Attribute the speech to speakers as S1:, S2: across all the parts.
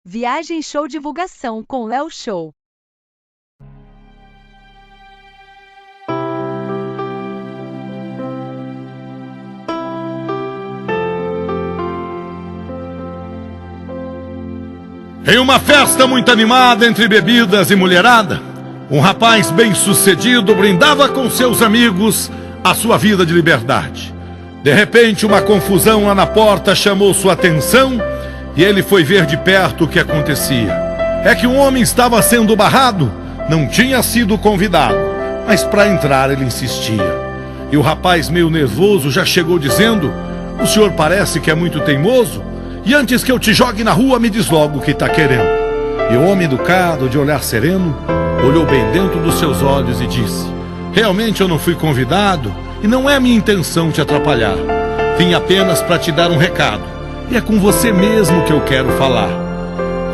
S1: Viagem Show Divulgação com Léo Show.
S2: Em uma festa muito animada entre bebidas e mulherada, um rapaz bem-sucedido brindava com seus amigos a sua vida de liberdade. De repente, uma confusão lá na porta chamou sua atenção e ele foi ver de perto o que acontecia. É que um homem estava sendo barrado, não tinha sido convidado, mas para entrar ele insistia. E o rapaz, meio nervoso, já chegou dizendo: "O senhor parece que é muito teimoso, e antes que eu te jogue na rua, me diz logo o que está querendo." E o homem educado, de olhar sereno, olhou bem dentro dos seus olhos e disse: "Realmente eu não fui convidado e não é minha intenção te atrapalhar. Vim apenas para te dar um recado, e é com você mesmo que eu quero falar."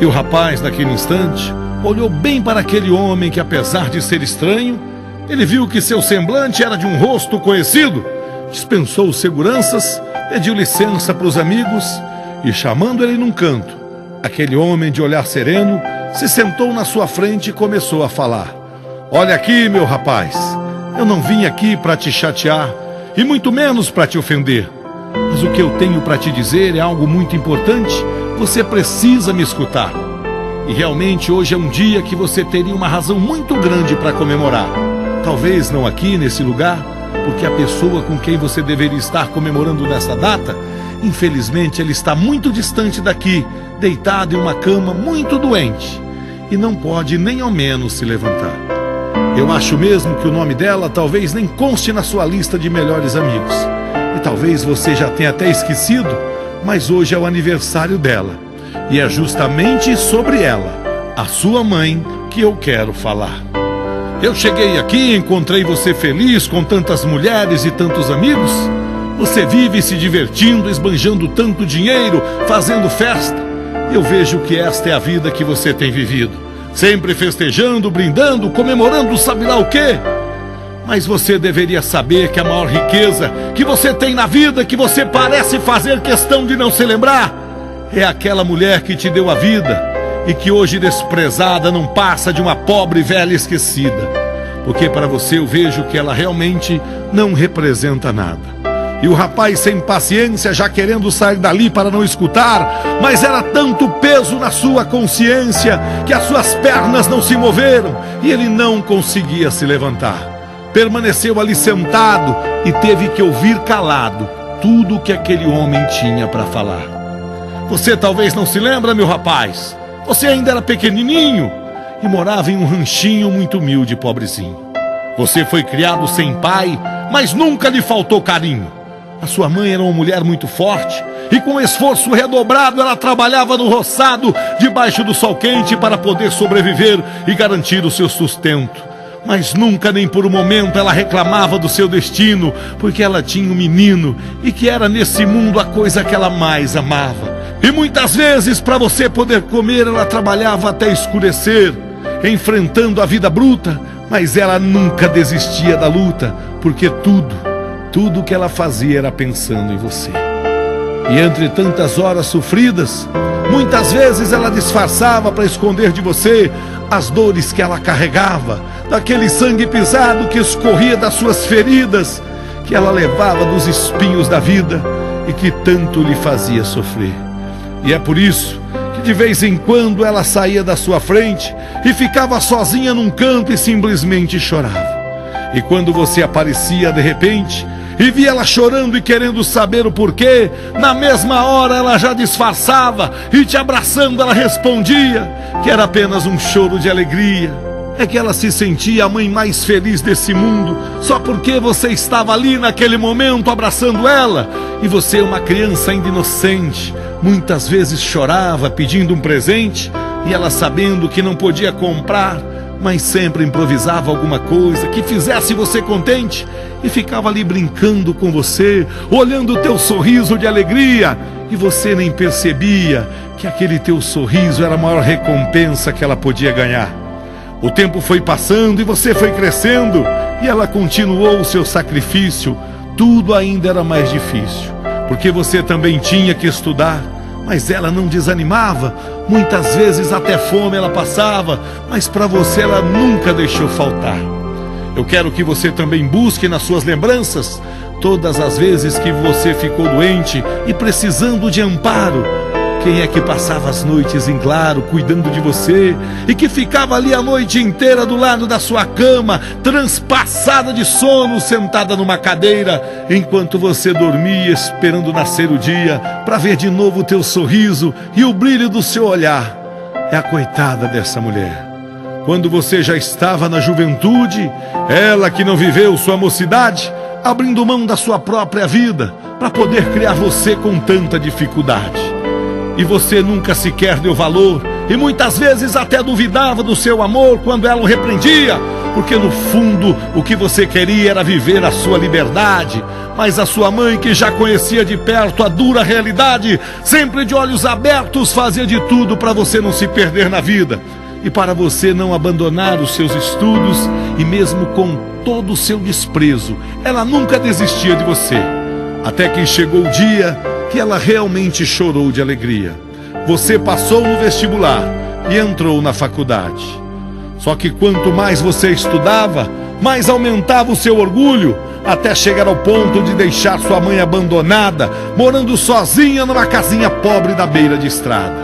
S2: E o rapaz, naquele instante, olhou bem para aquele homem que, apesar de ser estranho, ele viu que seu semblante era de um rosto conhecido. Dispensou os seguranças, pediu licença para os amigos e, chamando ele num canto, aquele homem de olhar sereno se sentou na sua frente e começou a falar: "Olha aqui, meu rapaz, eu não vim aqui para te chatear e muito menos para te ofender. Mas o que eu tenho para te dizer é algo muito importante. Você precisa me escutar. E realmente hoje é um dia que você teria uma razão muito grande para comemorar. Talvez não aqui nesse lugar, porque a pessoa com quem você deveria estar comemorando nessa data, infelizmente ela está muito distante daqui, deitada em uma cama muito doente, e não pode nem ao menos se levantar. Eu acho mesmo que o nome dela talvez nem conste na sua lista de melhores amigos. E talvez você já tenha até esquecido, mas hoje é o aniversário dela. E é justamente sobre ela, a sua mãe, que eu quero falar. Eu cheguei aqui e encontrei você feliz com tantas mulheres e tantos amigos. Você vive se divertindo, esbanjando tanto dinheiro, fazendo festa. Eu vejo que esta é a vida que você tem vivido. Sempre festejando, brindando, comemorando sabe lá o quê. Mas você deveria saber que a maior riqueza que você tem na vida, que você parece fazer questão de não se lembrar, é aquela mulher que te deu a vida e que hoje, desprezada, não passa de uma pobre velha esquecida. Porque para você eu vejo que ela realmente não representa nada. E o rapaz, sem paciência, já querendo sair dali para não escutar, mas era tanto peso na sua consciência que as suas pernas não se moveram e ele não conseguia se levantar. Permaneceu ali sentado e teve que ouvir calado tudo o que aquele homem tinha para falar. Você talvez não se lembra, meu rapaz. Você ainda era pequenininho e morava em um ranchinho muito humilde e pobrezinho. Você foi criado sem pai, mas nunca lhe faltou carinho. A sua mãe era uma mulher muito forte e com esforço redobrado ela trabalhava no roçado debaixo do sol quente para poder sobreviver e garantir o seu sustento. Mas nunca, nem por um momento, ela reclamava do seu destino, porque ela tinha um menino e que era nesse mundo a coisa que ela mais amava. E muitas vezes, para você poder comer, ela trabalhava até escurecer, enfrentando a vida bruta, mas ela nunca desistia da luta, porque tudo que ela fazia era pensando em você. E entre tantas horas sofridas, muitas vezes ela disfarçava para esconder de você as dores que ela carregava, daquele sangue pisado que escorria das suas feridas, que ela levava dos espinhos da vida e que tanto lhe fazia sofrer. E é por isso que de vez em quando ela saía da sua frente e ficava sozinha num canto e simplesmente chorava. E quando você aparecia de repente e via ela chorando e querendo saber o porquê, na mesma hora ela já disfarçava e te abraçando ela respondia que era apenas um choro de alegria. É que ela se sentia a mãe mais feliz desse mundo só porque você estava ali naquele momento abraçando ela. E você, uma criança ainda inocente, muitas vezes chorava pedindo um presente e ela, sabendo que não podia comprar, mas sempre improvisava alguma coisa que fizesse você contente e ficava ali brincando com você, olhando o teu sorriso de alegria, e você nem percebia que aquele teu sorriso era a maior recompensa que ela podia ganhar. O tempo foi passando e você foi crescendo e ela continuou o seu sacrifício. Tudo ainda era mais difícil, porque você também tinha que estudar, mas ela não desanimava. Muitas vezes até fome ela passava, mas para você ela nunca deixou faltar. Eu quero que você também busque nas suas lembranças todas as vezes que você ficou doente e precisando de amparo. Quem é que passava as noites em claro cuidando de você e que ficava ali a noite inteira do lado da sua cama, transpassada de sono, sentada numa cadeira, enquanto você dormia esperando nascer o dia para ver de novo o teu sorriso e o brilho do seu olhar? É a coitada dessa mulher. Quando você já estava na juventude, ela que não viveu sua mocidade, abrindo mão da sua própria vida para poder criar você com tanta dificuldade. E você nunca sequer deu valor, e muitas vezes até duvidava do seu amor quando ela o repreendia, porque no fundo o que você queria era viver a sua liberdade. Mas a sua mãe, que já conhecia de perto a dura realidade, sempre de olhos abertos fazia de tudo para você não se perder na vida e para você não abandonar os seus estudos. E mesmo com todo o seu desprezo, ela nunca desistia de você, até que chegou o dia que ela realmente chorou de alegria. Você passou no vestibular e entrou na faculdade. Só que quanto mais você estudava, mais aumentava o seu orgulho, até chegar ao ponto de deixar sua mãe abandonada, morando sozinha numa casinha pobre da beira de estrada,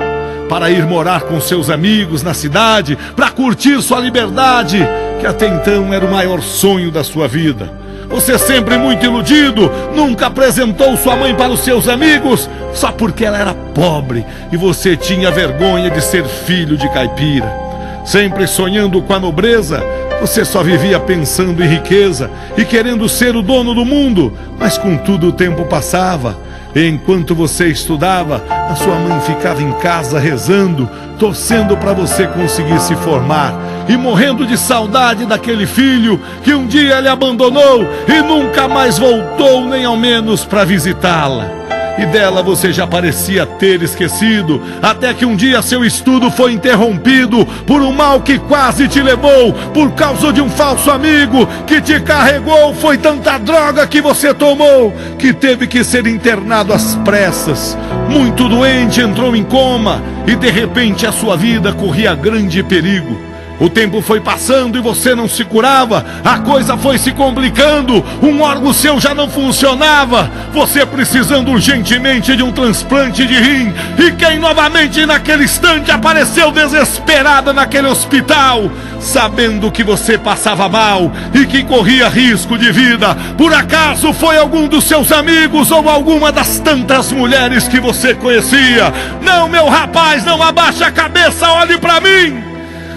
S2: para ir morar com seus amigos na cidade, para curtir sua liberdade, que até então era o maior sonho da sua vida. Você, sempre muito iludido, nunca apresentou sua mãe para os seus amigos, só porque ela era pobre e você tinha vergonha de ser filho de caipira. Sempre sonhando com a nobreza, você só vivia pensando em riqueza e querendo ser o dono do mundo. Mas contudo o tempo passava, e enquanto você estudava, a sua mãe ficava em casa rezando, torcendo para você conseguir se formar e morrendo de saudade daquele filho que um dia lhe abandonou e nunca mais voltou, nem ao menos para visitá-la. E dela você já parecia ter esquecido, até que um dia seu estudo foi interrompido por um mal que quase te levou, por causa de um falso amigo que te carregou. Foi tanta droga que você tomou que teve que ser internado às pressas. Muito doente, entrou em coma e de repente a sua vida corria grande perigo. O tempo foi passando e você não se curava, a coisa foi se complicando, um órgão seu já não funcionava, você precisando urgentemente de um transplante de rim. E quem novamente naquele instante apareceu desesperada naquele hospital, sabendo que você passava mal e que corria risco de vida? Por acaso foi algum dos seus amigos ou alguma das tantas mulheres que você conhecia? Não, meu rapaz, não abaixe a cabeça, olhe para mim.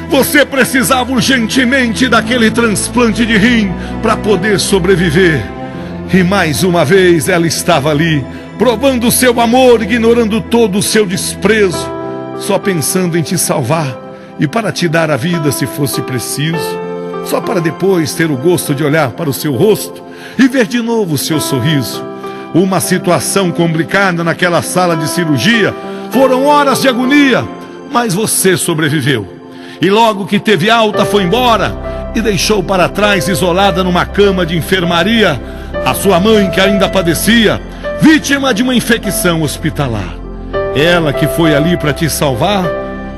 S2: Você precisava urgentemente daquele transplante de rim para poder sobreviver. E mais uma vez ela estava ali, provando o seu amor, ignorando todo o seu desprezo, só pensando em te salvar e para te dar a vida se fosse preciso, só para depois ter o gosto de olhar para o seu rosto e ver de novo o seu sorriso. Uma situação complicada naquela sala de cirurgia, foram horas de agonia, mas você sobreviveu. E logo que teve alta foi embora e deixou para trás, isolada numa cama de enfermaria, a sua mãe, que ainda padecia, vítima de uma infecção hospitalar. Ela que foi ali para te salvar,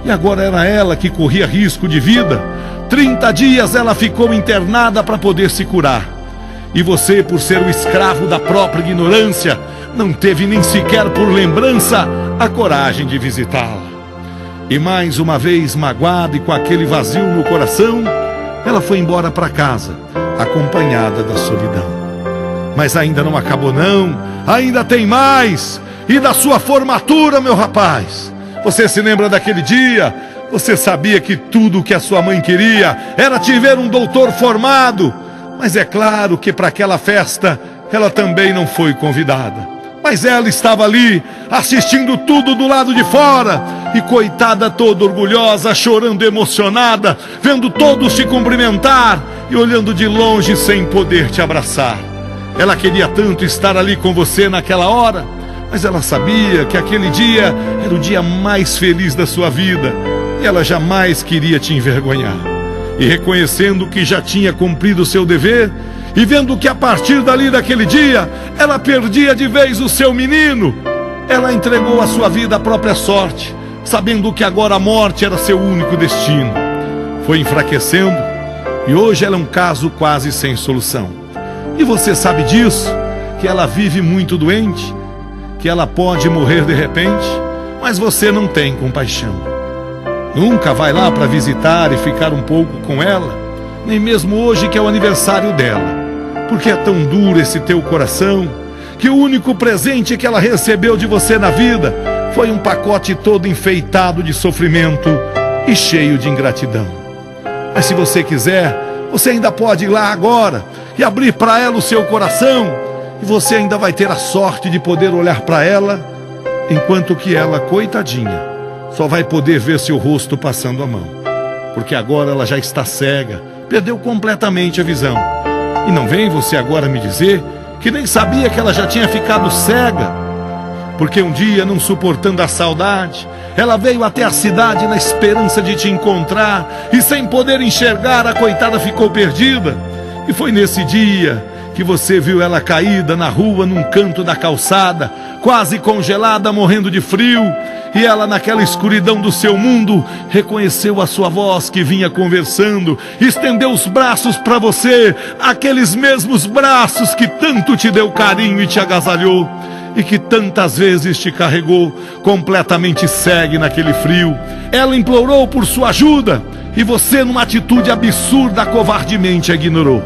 S2: e agora era ela que corria risco de vida. 30 dias ela ficou internada para poder se curar. E você, por ser o escravo da própria ignorância, não teve nem sequer por lembrança a coragem de visitá-la. E mais uma vez, magoada e com aquele vazio no coração, ela foi embora para casa, acompanhada da solidão. Mas ainda não acabou não, ainda tem mais. E da sua formatura, meu rapaz, você se lembra daquele dia? Você sabia que tudo o que a sua mãe queria era te ver um doutor formado. Mas é claro que para aquela festa ela também não foi convidada. Mas ela estava ali, assistindo tudo do lado de fora, e coitada, toda orgulhosa, chorando emocionada, vendo todos te cumprimentar e olhando de longe sem poder te abraçar. Ela queria tanto estar ali com você naquela hora, mas ela sabia que aquele dia era o dia mais feliz da sua vida, e ela jamais queria te envergonhar. E reconhecendo que já tinha cumprido o seu dever, e vendo que a partir dali daquele dia, ela perdia de vez o seu menino, Ela entregou a sua vida à própria sorte, sabendo que agora a morte era seu único destino. Foi enfraquecendo e hoje ela é um caso quase sem solução. E você sabe disso, que ela vive muito doente, que ela pode morrer de repente, mas você não tem compaixão. Nunca vai lá para visitar e ficar um pouco com ela, nem mesmo hoje que é o aniversário dela, porque é tão duro esse teu coração, que o único presente que ela recebeu de você na vida foi um pacote todo enfeitado de sofrimento e cheio de ingratidão. Mas se você quiser, você ainda pode ir lá agora e abrir para ela o seu coração, e você ainda vai ter a sorte de poder olhar para ela, enquanto que ela, coitadinha, só vai poder ver seu rosto passando a mão, porque agora ela já está cega, perdeu completamente a visão. E não vem você agora me dizer que nem sabia que ela já tinha ficado cega, porque um dia, não suportando a saudade, ela veio até a cidade na esperança de te encontrar, e sem poder enxergar, a coitada ficou perdida. E foi nesse dia que você viu ela caída na rua, num canto da calçada, quase congelada, morrendo de frio, e ela, naquela escuridão do seu mundo, reconheceu a sua voz que vinha conversando, estendeu os braços para você, aqueles mesmos braços que tanto te deu carinho e te agasalhou, e que tantas vezes te carregou, completamente cega naquele frio. Ela implorou por sua ajuda, e você, numa atitude absurda, covardemente a ignorou.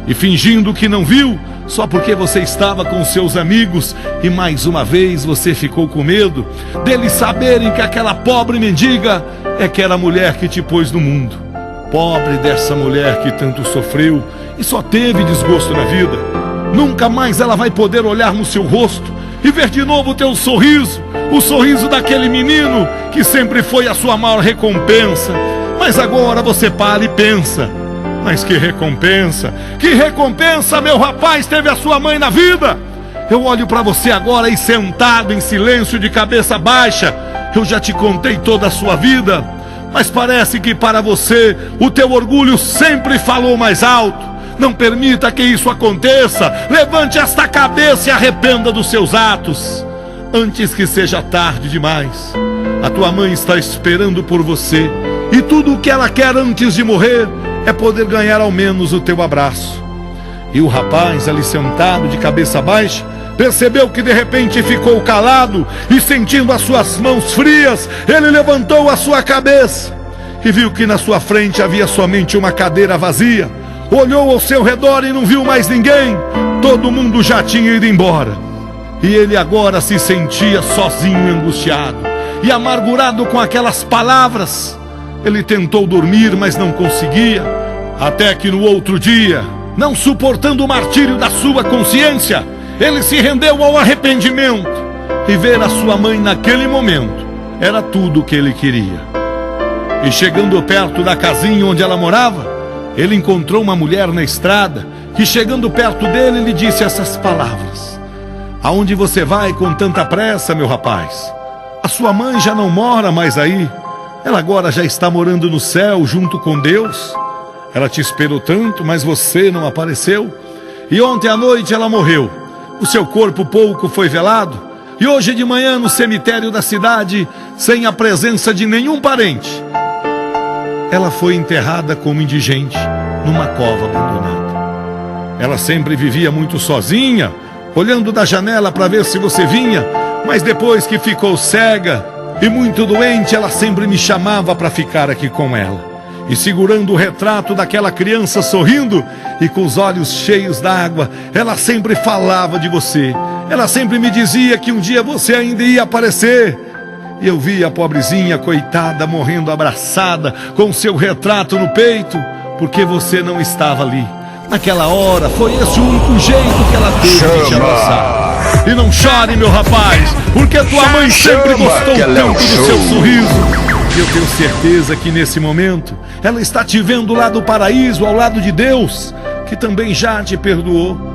S2: E fingindo que não viu, só porque você estava com seus amigos, e mais uma vez você ficou com medo deles saberem que aquela pobre mendiga é que era a mulher que te pôs no mundo. Pobre dessa mulher que tanto sofreu e só teve desgosto na vida. Nunca mais ela vai poder olhar no seu rosto e ver de novo o teu sorriso, o sorriso daquele menino que sempre foi a sua maior recompensa. Mas agora você para e pensa: mas que recompensa, meu rapaz, teve a sua mãe na vida? Eu olho para você agora aí sentado em silêncio, de cabeça baixa. Eu já te contei toda a sua vida, mas parece que para você o teu orgulho sempre falou mais alto. Não permita que isso aconteça. Levante esta cabeça e arrependa dos seus atos, antes que seja tarde demais. A tua mãe está esperando por você, e tudo o que ela quer antes de morrer é poder ganhar ao menos o teu abraço. E o rapaz, ali sentado de cabeça baixa, percebeu que de repente ficou calado, e sentindo as suas mãos frias, ele levantou a sua cabeça e viu que na sua frente havia somente uma cadeira vazia. Olhou ao seu redor e não viu mais ninguém. Todo mundo já tinha ido embora, e ele agora se sentia sozinho, angustiado e amargurado com aquelas palavras. Ele tentou dormir, mas não conseguia, até que no outro dia, não suportando o martírio da sua consciência, ele se rendeu ao arrependimento, e ver a sua mãe naquele momento era tudo o que ele queria. E chegando perto da casinha onde ela morava, ele encontrou uma mulher na estrada, que chegando perto dele, lhe disse essas palavras: aonde você vai com tanta pressa, meu rapaz? A sua mãe já não mora mais aí. Ela agora já está morando no céu junto com Deus. Ela te esperou tanto, mas você não apareceu. E ontem à noite ela morreu. O seu corpo pouco foi velado, e hoje de manhã no cemitério da cidade, sem a presença de nenhum parente, ela foi enterrada como indigente numa cova abandonada. Ela sempre vivia muito sozinha, olhando da janela para ver se você vinha, mas depois que ficou cega e muito doente, ela sempre me chamava para ficar aqui com ela. E segurando o retrato daquela criança sorrindo e com os olhos cheios d'água, ela sempre falava de você. Ela sempre me dizia que um dia você ainda ia aparecer. E eu via a pobrezinha, coitada, morrendo abraçada, com seu retrato no peito, porque você não estava ali. Naquela hora, foi esse o único jeito que ela teve de te abraçar. E não chore, meu rapaz, porque tua mãe sempre gostou tanto do seu sorriso. E eu tenho certeza que nesse momento, ela está te vendo lá do paraíso, ao lado de Deus, que também já te perdoou.